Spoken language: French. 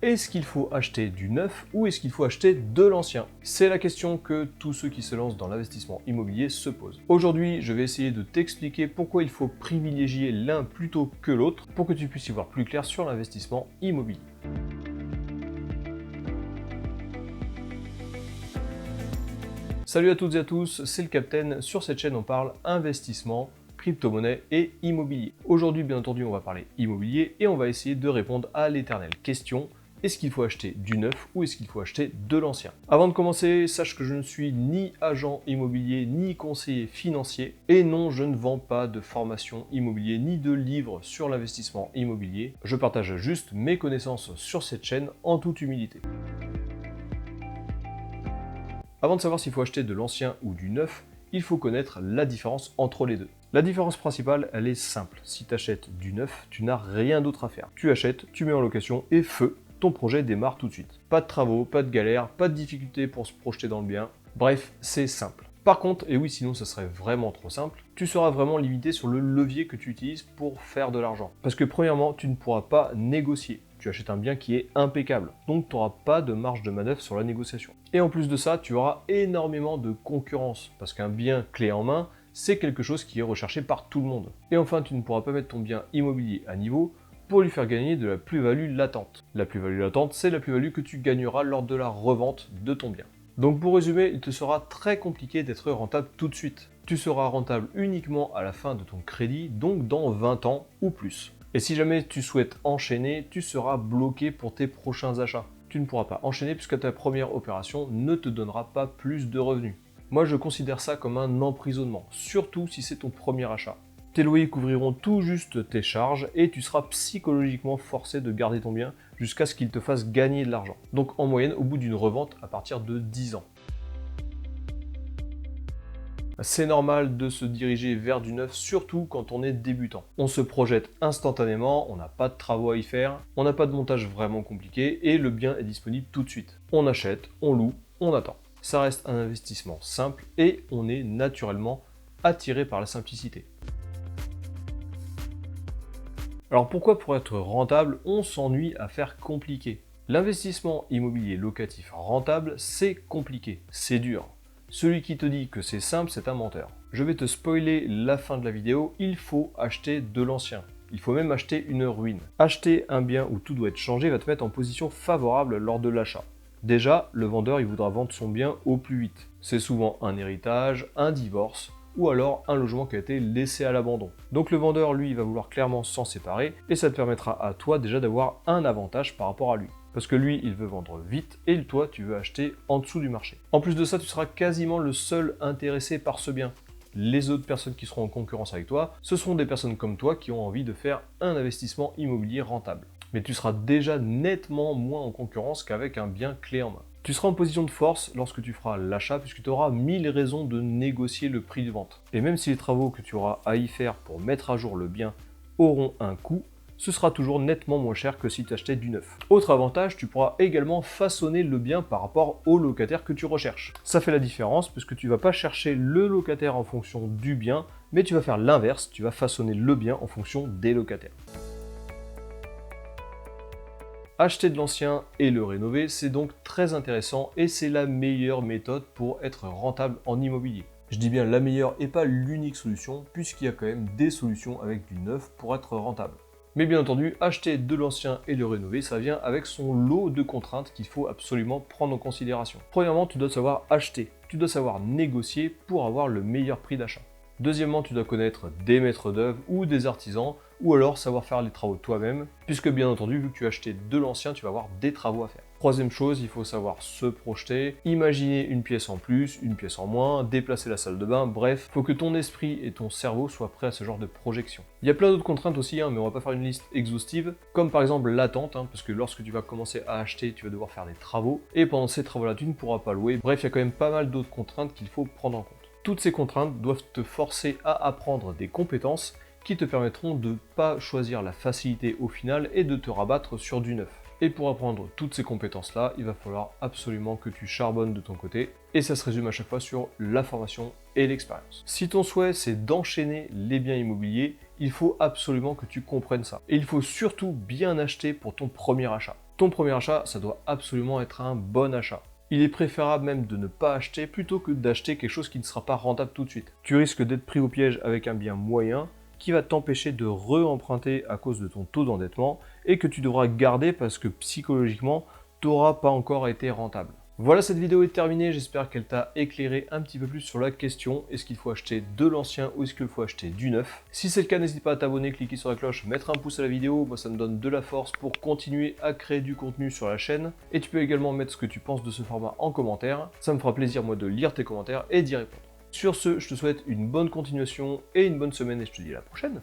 Est-ce qu'il faut acheter du neuf ou est-ce qu'il faut acheter de l'ancien? C'est la question que tous ceux qui se lancent dans l'investissement immobilier se posent. Aujourd'hui, je vais essayer de t'expliquer pourquoi il faut privilégier l'un plutôt que l'autre pour que tu puisses y voir plus clair sur l'investissement immobilier. Salut à toutes et à tous, c'est le Captain. Sur cette chaîne, on parle investissement, crypto-monnaie et immobilier. Aujourd'hui, bien entendu, on va parler immobilier et on va essayer de répondre à l'éternelle question: est-ce qu'il faut acheter du neuf ou est-ce qu'il faut acheter de l'ancien? Avant de commencer, sache que je ne suis ni agent immobilier ni conseiller financier. Et non, je ne vends pas de formation immobilier ni de livres sur l'investissement immobilier. Je partage juste mes connaissances sur cette chaîne en toute humilité. Avant de savoir s'il faut acheter de l'ancien ou du neuf, il faut connaître la différence entre les deux. La différence principale, elle est simple. Si tu achètes du neuf, tu n'as rien d'autre à faire. Tu achètes, tu mets en location et feu, ton projet démarre tout de suite. Pas de travaux, pas de galères, pas de difficultés pour se projeter dans le bien. Bref, c'est simple. Par contre, et oui, sinon ça serait vraiment trop simple, tu seras vraiment limité sur le levier que tu utilises pour faire de l'argent. Parce que premièrement, tu ne pourras pas négocier. Tu achètes un bien qui est impeccable, donc tu n'auras pas de marge de manœuvre sur la négociation. Et en plus de ça, tu auras énormément de concurrence, parce qu'un bien clé en main, c'est quelque chose qui est recherché par tout le monde. Et enfin, tu ne pourras pas mettre ton bien immobilier à niveau pour lui faire gagner de la plus-value latente. La plus-value latente, c'est la plus-value que tu gagneras lors de la revente de ton bien. Donc pour résumer, il te sera très compliqué d'être rentable tout de suite. Tu seras rentable uniquement à la fin de ton crédit, donc dans 20 ans ou plus. Et si jamais tu souhaites enchaîner, tu seras bloqué pour tes prochains achats. Tu ne pourras pas enchaîner puisque ta première opération ne te donnera pas plus de revenus. Moi, je considère ça comme un emprisonnement, surtout si c'est ton premier achat. Tes loyers couvriront tout juste tes charges et tu seras psychologiquement forcé de garder ton bien jusqu'à ce qu'il te fasse gagner de l'argent. Donc en moyenne, au bout d'une revente, à partir de 10 ans. C'est normal de se diriger vers du neuf, surtout quand on est débutant. On se projette instantanément, on n'a pas de travaux à y faire, on n'a pas de montage vraiment compliqué et le bien est disponible tout de suite. On achète, on loue, on attend. Ça reste un investissement simple et on est naturellement attiré par la simplicité. Alors pourquoi pour être rentable, on s'ennuie à faire compliqué? L'investissement immobilier locatif rentable, c'est compliqué, c'est dur. Celui qui te dit que c'est simple, c'est un menteur. Je vais te spoiler la fin de la vidéo, il faut acheter de l'ancien. Il faut même acheter une ruine. Acheter un bien où tout doit être changé va te mettre en position favorable lors de l'achat. Déjà, le vendeur il voudra vendre son bien au plus vite. C'est souvent un héritage, un divorce, ou alors un logement qui a été laissé à l'abandon. Donc le vendeur, lui, il va vouloir clairement s'en séparer, et ça te permettra à toi déjà d'avoir un avantage par rapport à lui. Parce que lui, il veut vendre vite, et toi, tu veux acheter en dessous du marché. En plus de ça, tu seras quasiment le seul intéressé par ce bien. Les autres personnes qui seront en concurrence avec toi, ce seront des personnes comme toi qui ont envie de faire un investissement immobilier rentable. Mais tu seras déjà nettement moins en concurrence qu'avec un bien clé en main. Tu seras en position de force lorsque tu feras l'achat puisque tu auras 1000 raisons de négocier le prix de vente. Et même si les travaux que tu auras à y faire pour mettre à jour le bien auront un coût, ce sera toujours nettement moins cher que si tu achetais du neuf. Autre avantage, tu pourras également façonner le bien par rapport au locataire que tu recherches. Ça fait la différence puisque tu ne vas pas chercher le locataire en fonction du bien, mais tu vas faire l'inverse, tu vas façonner le bien en fonction des locataires. Acheter de l'ancien et le rénover, c'est donc très intéressant et c'est la meilleure méthode pour être rentable en immobilier. Je dis bien la meilleure et pas l'unique solution, puisqu'il y a quand même des solutions avec du neuf pour être rentable. Mais bien entendu, acheter de l'ancien et le rénover, ça vient avec son lot de contraintes qu'il faut absolument prendre en considération. Premièrement, tu dois savoir acheter, tu dois savoir négocier pour avoir le meilleur prix d'achat. Deuxièmement, tu dois connaître des maîtres d'œuvre ou des artisans, ou alors savoir faire les travaux toi-même, puisque bien entendu, vu que tu as acheté de l'ancien, tu vas avoir des travaux à faire. Troisième chose, il faut savoir se projeter, imaginer une pièce en plus, une pièce en moins, déplacer la salle de bain, bref, il faut que ton esprit et ton cerveau soient prêts à ce genre de projection. Il y a plein d'autres contraintes aussi, mais on va pas faire une liste exhaustive, comme par exemple l'attente, parce que lorsque tu vas commencer à acheter, tu vas devoir faire des travaux, et pendant ces travaux-là, tu ne pourras pas louer. Bref, il y a quand même pas mal d'autres contraintes qu'il faut prendre en compte. Toutes ces contraintes doivent te forcer à apprendre des compétences qui te permettront de ne pas choisir la facilité au final et de te rabattre sur du neuf. Et pour apprendre toutes ces compétences-là, il va falloir absolument que tu charbonnes de ton côté, et ça se résume à chaque fois sur la formation et l'expérience. Si ton souhait c'est d'enchaîner les biens immobiliers, il faut absolument que tu comprennes ça. Et il faut surtout bien acheter pour ton premier achat. Ton premier achat, ça doit absolument être un bon achat. Il est préférable même de ne pas acheter plutôt que d'acheter quelque chose qui ne sera pas rentable tout de suite. Tu risques d'être pris au piège avec un bien moyen qui va t'empêcher de re-emprunter à cause de ton taux d'endettement et que tu devras garder parce que psychologiquement, tu n'auras pas encore été rentable. Voilà, cette vidéo est terminée, j'espère qu'elle t'a éclairé un petit peu plus sur la question, est-ce qu'il faut acheter de l'ancien ou est-ce qu'il faut acheter du neuf? Si c'est le cas, n'hésite pas à t'abonner, cliquer sur la cloche, mettre un pouce à la vidéo, moi ça me donne de la force pour continuer à créer du contenu sur la chaîne. Et tu peux également mettre ce que tu penses de ce format en commentaire, ça me fera plaisir moi de lire tes commentaires et d'y répondre. Sur ce, je te souhaite une bonne continuation et une bonne semaine et je te dis à la prochaine.